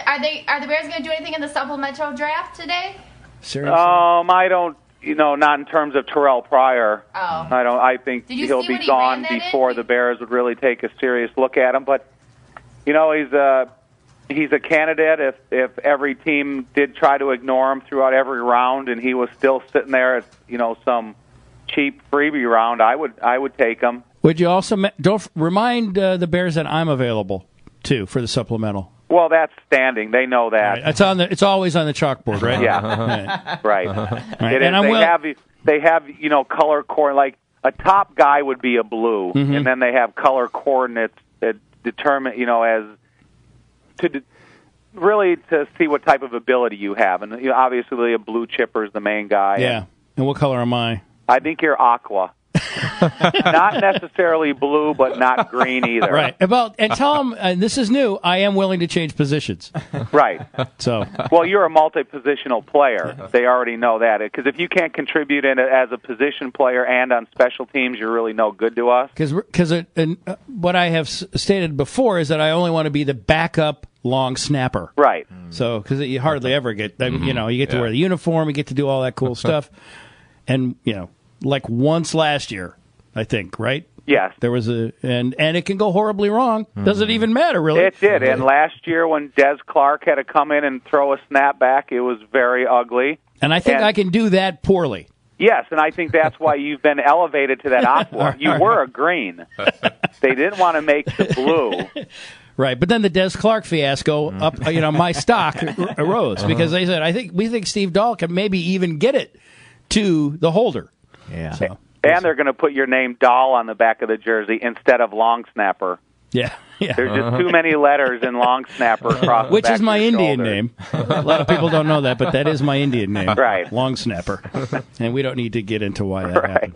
Are the Bears going to do anything in the supplemental draft today? Seriously? I don't. Not in terms of Terrell Pryor. Oh. I think he'll be gone before the Bears would really take a serious look at him. But he's a candidate. If every team did try to ignore him throughout every round, and he was still sitting there at some cheap freebie round, I would take him. Would you also don't remind the Bears that I'm available too for the supplemental? Well, that's standing. They know that. Right. It's always on the chalkboard, right? Yeah. Right. Right. They have color coordinates. Like a top guy would be a blue, and then they have color coordinates that determine really to see what type of ability you have. And obviously a blue chipper is the main guy. Yeah. And what color am I? I think you're aqua. Not necessarily blue, but not green either. Right. And tell them, this is new, I am willing to change positions. Right. So. Well, you're a multi-positional player. They already know that. Because if you can't contribute as a position player and on special teams, you're really no good to us. Because what I have stated before is that I only want to be the backup long snapper. Right. So, because you hardly ever get, you get to wear the uniform, you get to do all that cool stuff. And, like once last year, I think, right? Yes. There was and it can go horribly wrong. Doesn't even matter, really. It did. And last year when Des Clark had to come in and throw a snap back, it was very ugly. And I think I can do that poorly. Yes, and I think that's why you've been elevated to that aqua. You were a green. They didn't want to make the blue. Right, but then the Des Clark fiasco up, my stock arose because they said, we think Steve Dahl can maybe even get it to the holder. Yeah. So, and they're going to put your name Dahl on the back of the jersey instead of long snapper. Yeah. There's just too many letters in long snapper across the which back is my of your Indian shoulder. name. A lot of people don't know that, but that is my Indian name. Right. Long snapper. And we don't need to get into why that happened.